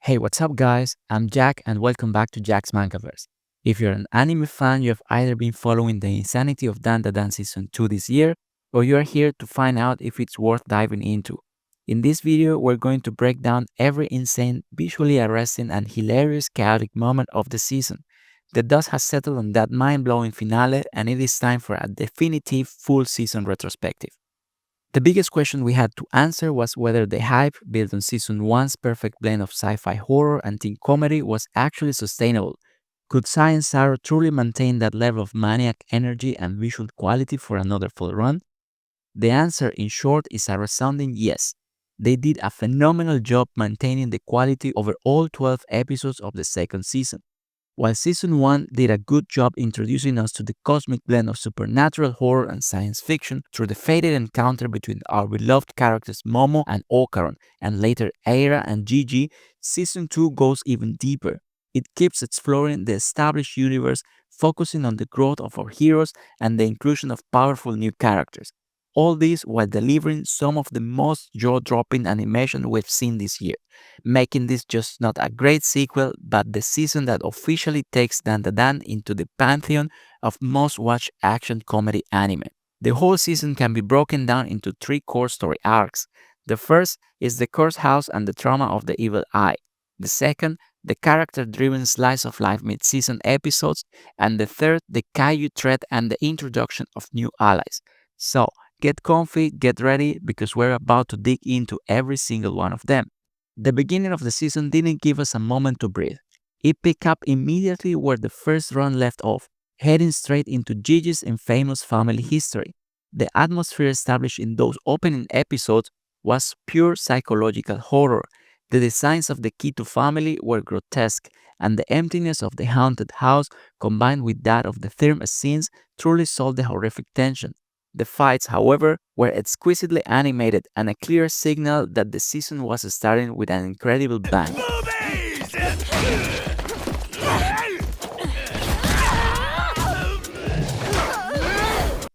Hey, what's up, guys? I'm Jack, and welcome back to Jack's Mangaverse. If you're an anime fan, you have either been following the insanity of DanDaDan Season 2 this year, or you are here to find out if it's worth diving into. In this video, we're going to break down every insane, visually arresting, and hilarious chaotic moment of the season. The dust has settled on that mind-blowing finale, and it is time for a definitive full season retrospective. The biggest question we had to answer was whether the hype built on Season 1's perfect blend of sci-fi horror and teen comedy was actually sustainable. Could Sai and Saru truly maintain that level of maniac energy and visual quality for another full run? The answer, in short, is a resounding yes. They did a phenomenal job maintaining the quality over all 12 episodes of the second season. While Season 1 did a good job introducing us to the cosmic blend of supernatural horror and science fiction through the fated encounter between our beloved characters Momo and Okarun, and later Aira and Jiji, Season 2 goes even deeper. It keeps exploring the established universe, focusing on the growth of our heroes and the inclusion of powerful new characters. All this while delivering some of the most jaw-dropping animation we've seen this year, making this just not a great sequel, but the season that officially takes DanDaDan into the pantheon of most-watched action comedy anime. The whole season can be broken down into three core story arcs. The first is the cursed house and the trauma of the evil eye. The second, the character-driven slice-of-life mid-season episodes. And the third, the Kaiju threat and the introduction of new allies. So, get comfy, get ready, because we're about to dig into every single one of them. The beginning of the season didn't give us a moment to breathe. It picked up immediately where the first run left off, heading straight into Jiji's infamous family history. The atmosphere established in those opening episodes was pure psychological horror. The designs of the Kito family were grotesque, and the emptiness of the haunted house combined with that of the thermal scenes truly sold the horrific tension. The fights, however, were exquisitely animated and a clear signal that the season was starting with an incredible bang.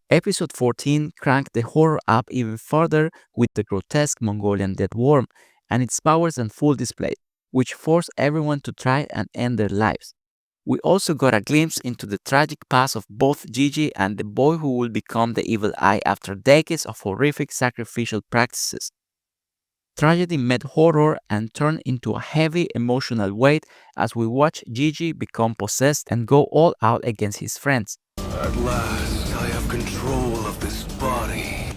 Episode 14 cranked the horror up even further with the grotesque Mongolian dead worm and its powers on full display, which forced everyone to try and end their lives. We also got a glimpse into the tragic past of both Jiji and the boy who will become the evil eye after decades of horrific sacrificial practices. Tragedy met horror and turned into a heavy emotional weight as we watch Jiji become possessed and go all out against his friends. At last, I have control of this body.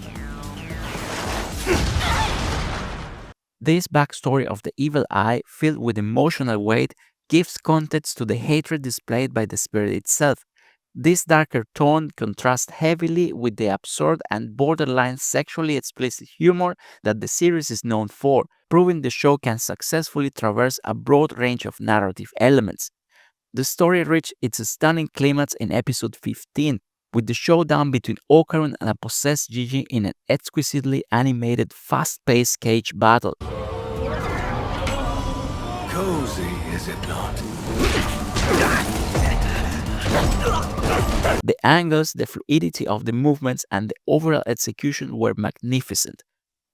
This backstory of the evil eye, filled with emotional weight, gives context to the hatred displayed by the spirit itself. This darker tone contrasts heavily with the absurd and borderline sexually explicit humor that the series is known for, proving the show can successfully traverse a broad range of narrative elements. The story reached its stunning climax in episode 15, with the showdown between Okarun and a possessed Jiji in an exquisitely animated, fast-paced cage battle. Cozy, is it not? The angles, the fluidity of the movements, and the overall execution were magnificent.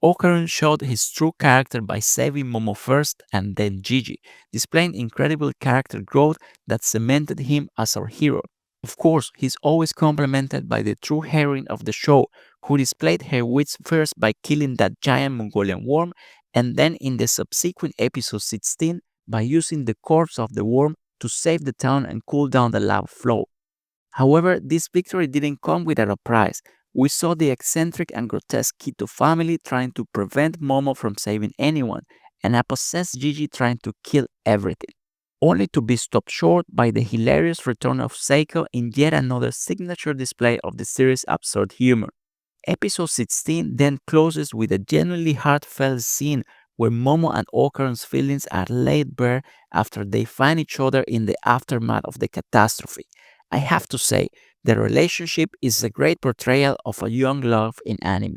Okarun showed his true character by saving Momo first and then Jiji, displaying incredible character growth that cemented him as our hero. Of course, he's always complemented by the true heroine of the show, who displayed her wits first by killing that giant Mongolian worm, and then in the subsequent episode 16 by using the corpse of the worm to save the town and cool down the lava flow. However, this victory didn't come without a price. We saw the eccentric and grotesque Kito family trying to prevent Momo from saving anyone, and a possessed Jiji trying to kill everything, only to be stopped short by the hilarious return of Seiko in yet another signature display of the series' absurd humor. Episode 16 then closes with a genuinely heartfelt scene where Momo and Okarun's feelings are laid bare after they find each other in the aftermath of the catastrophe. I have to say, the relationship is a great portrayal of a young love in anime.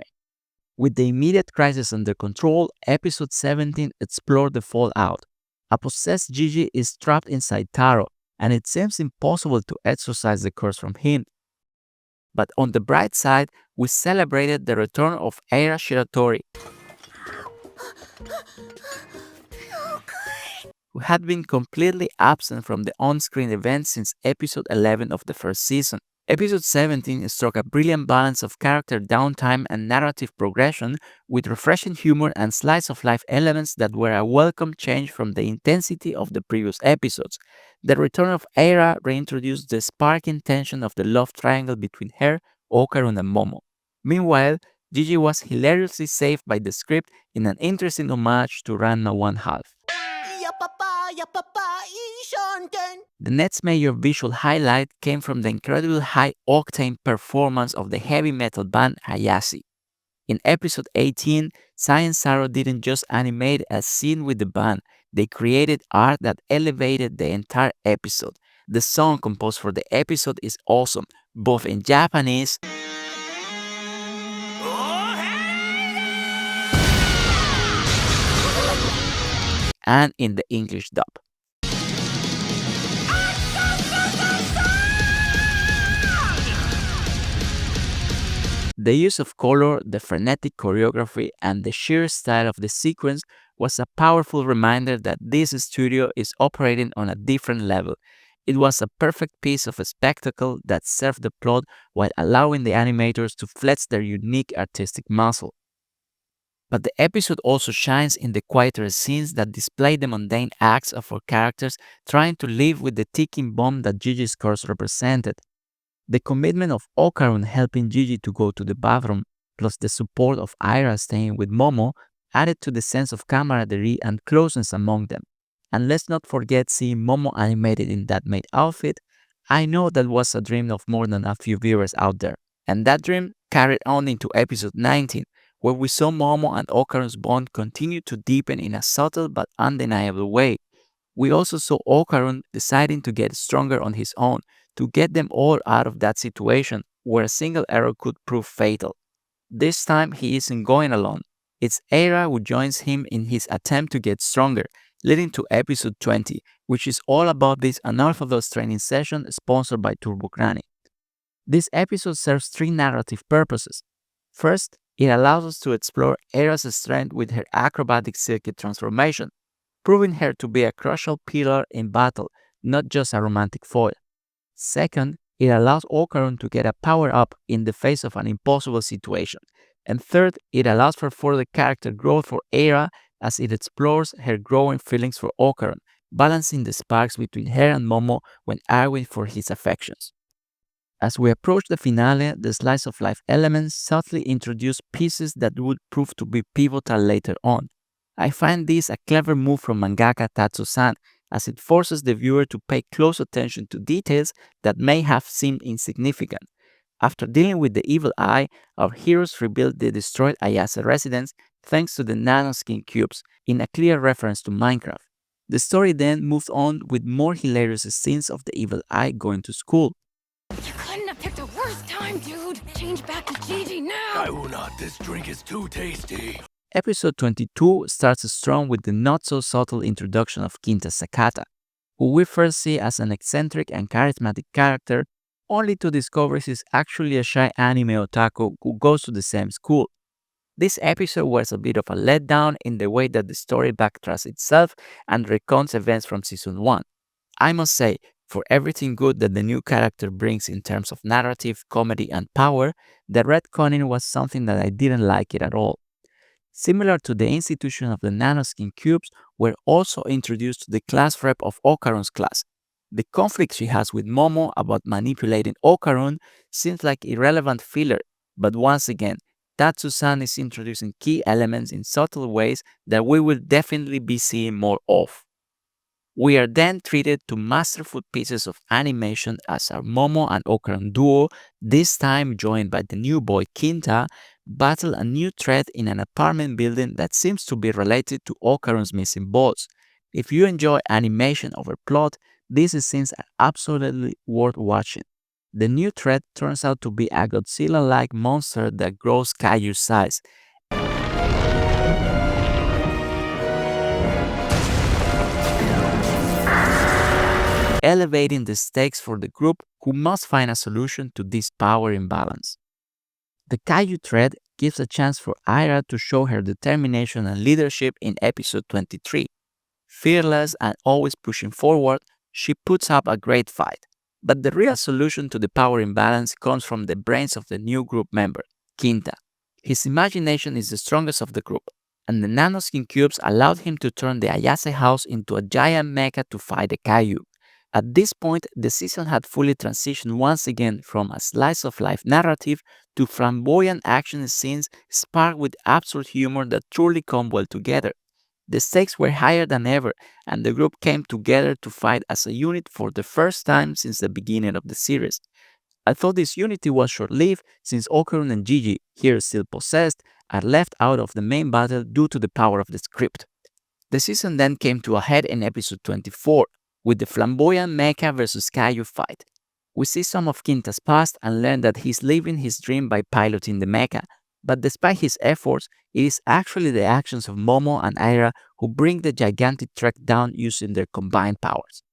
With the immediate crisis under control, episode 17 explored the fallout. A possessed Jiji is trapped inside Taro, and it seems impossible to exorcise the curse from him. But on the bright side, we celebrated the return of Aira, who who had been completely absent from the on-screen events since episode 11 of the first season. Episode 17 struck a brilliant balance of character downtime and narrative progression with refreshing humor and slice-of-life elements that were a welcome change from the intensity of the previous episodes. The return of Aira reintroduced the sparking tension of the love triangle between her, Okarun, and Momo. Meanwhile, Jiji was hilariously saved by the script in an interesting homage to Ranma One Half. The next major visual highlight came from the incredible high-octane performance of the heavy metal band Hayasi. In episode 18, Sai and Saru didn't just animate a scene with the band, they created art that elevated the entire episode. The song composed for the episode is awesome, both in Japanese and in the English dub. The use of color, the frenetic choreography, and the sheer style of the sequence was a powerful reminder that this studio is operating on a different level. It was a perfect piece of a spectacle that served the plot while allowing the animators to flex their unique artistic muscle. But the episode also shines in the quieter scenes that display the mundane acts of our characters trying to live with the ticking bomb that Gigi's curse represented. The commitment of Okarun helping Jiji to go to the bathroom, plus the support of Aira staying with Momo, added to the sense of camaraderie and closeness among them. And let's not forget seeing Momo animated in that maid outfit. I know that was a dream of more than a few viewers out there. And that dream carried on into episode 19, where we saw Momo and Okarun's bond continue to deepen in a subtle but undeniable way. We also saw Okarun deciding to get stronger on his own, to get them all out of that situation where a single error could prove fatal. This time he isn't going alone. It's Aira who joins him in his attempt to get stronger, leading to episode 20, which is all about this unorthodox training session sponsored by TurboGranny. This episode serves three narrative purposes. First, it allows us to explore Aira's strength with her acrobatic circuit transformation, proving her to be a crucial pillar in battle, not just a romantic foil. Second, it allows Okarun to get a power-up in the face of an impossible situation. And third, it allows for further character growth for Aira as it explores her growing feelings for Okarun, balancing the sparks between her and Momo when arguing for his affections. As we approach the finale, the slice-of-life elements subtly introduce pieces that would prove to be pivotal later on. I find this a clever move from mangaka Tatsu-san, as it forces the viewer to pay close attention to details that may have seemed insignificant. After dealing with the evil eye, our heroes rebuild the destroyed Ayase residence thanks to the nanoskin cubes, in a clear reference to Minecraft. The story then moved on with more hilarious scenes of the evil eye going to school. You couldn't have picked a worse time, dude! Change back to Jiji now! I will not. This drink is too tasty. Episode 22 starts strong with the not-so-subtle introduction of Kinta Sakata, who we first see as an eccentric and charismatic character, only to discover he's actually a shy anime otaku who goes to the same school. This episode was a bit of a letdown in the way that the story backtracks itself and recounts events from Season 1. I must say, for everything good that the new character brings in terms of narrative, comedy, and power, the retconning was something that I didn't like it at all. Similar to the institution of the nanoskin cubes, we're also introduced to the class rep of Okarun's class. The conflict she has with Momo about manipulating Okarun seems like irrelevant filler, but once again, Tatsu-san is introducing key elements in subtle ways that we will definitely be seeing more of. We are then treated to masterful pieces of animation as our Momo and Okarun duo, this time joined by the new boy Kinta, battle a new threat in an apartment building that seems to be related to Okarun's missing balls. If you enjoy animation over plot, these scenes are absolutely worth watching. The new threat turns out to be a Godzilla-like monster that grows Kaiju size, elevating the stakes for the group who must find a solution to this power imbalance. The Kaiju thread gives a chance for Aira to show her determination and leadership in episode 23. fearless and always pushing forward, she puts up a great fight. But the real solution to the power imbalance comes from the brains of the new group member, Kinta. His imagination is the strongest of the group, and the nanoskin cubes allowed him to turn the Ayase house into a giant mecha to fight the Kaiju. At this point, the season had fully transitioned once again from a slice of life narrative to flamboyant action scenes sparked with absurd humor that truly come well together. The stakes were higher than ever, and the group came together to fight as a unit for the first time since the beginning of the series. I thought this unity was short lived since Okarun and Jiji, here still possessed, are left out of the main battle due to the power of the script. The season then came to a head in episode 24 with the flamboyant Mecha vs. Kaiju fight. We see some of Kinta's past and learn that he's living his dream by piloting the mecha, but despite his efforts, it is actually the actions of Momo and Aira who bring the gigantic trek down using their combined powers.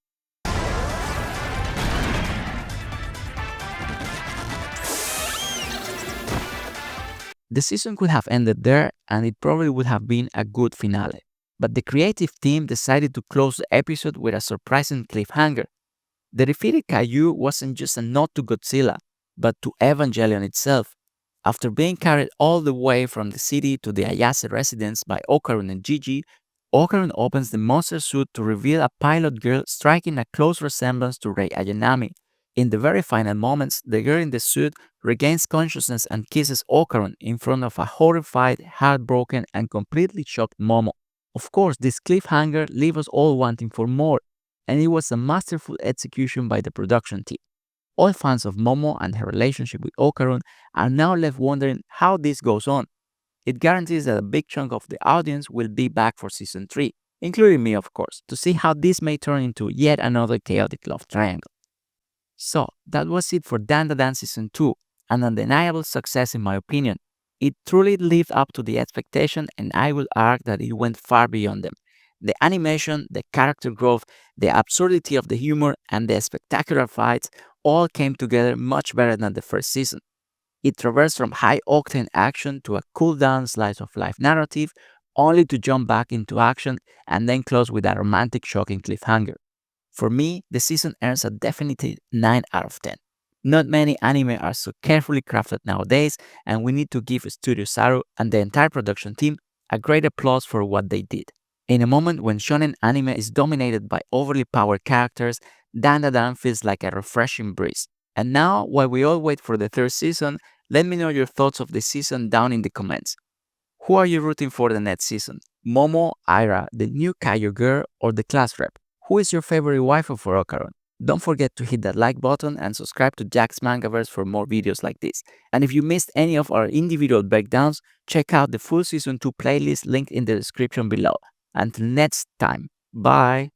The season could have ended there and it probably would have been a good finale. But the creative team decided to close the episode with a surprising cliffhanger. The defeated Kaiju wasn't just a nod to Godzilla, but to Evangelion itself. After being carried all the way from the city to the Ayase residence by Okarun and Jiji, Okarun opens the monster suit to reveal a pilot girl striking a close resemblance to Rei Ayanami. In the very final moments, the girl in the suit regains consciousness and kisses Okarun in front of a horrified, heartbroken, and completely shocked Momo. Of course, this cliffhanger leaves us all wanting for more, and it was a masterful execution by the production team. All fans of Momo and her relationship with Okarun are now left wondering how this goes on. It guarantees that a big chunk of the audience will be back for season 3, including me of course, to see how this may turn into yet another chaotic love triangle. So, that was it for DanDaDan Season 2, an undeniable success in my opinion. It truly lived up to the expectation and I will argue that it went far beyond them. The animation, the character growth, the absurdity of the humor, and the spectacular fights all came together much better than the first season. It traversed from high-octane action to a cool-down slice-of-life narrative, only to jump back into action and then close with a romantic, shocking cliffhanger. For me, the season earns a definitive 9 out of 10. Not many anime are so carefully crafted nowadays, and we need to give Studio Saru and the entire production team a great applause for what they did. In a moment when shonen anime is dominated by overly powered characters, DanDaDan feels like a refreshing breeze. And now, while we all wait for the third season, let me know your thoughts of the season down in the comments. Who are you rooting for the next season? Momo, Aira, the new Kaiju girl, or the class rep? Who is your favorite waifu for Okarun? Don't forget to hit that like button and subscribe to Jack's Mangaverse for more videos like this. And if you missed any of our individual breakdowns, check out the full Season 2 playlist linked in the description below. Until next time, bye!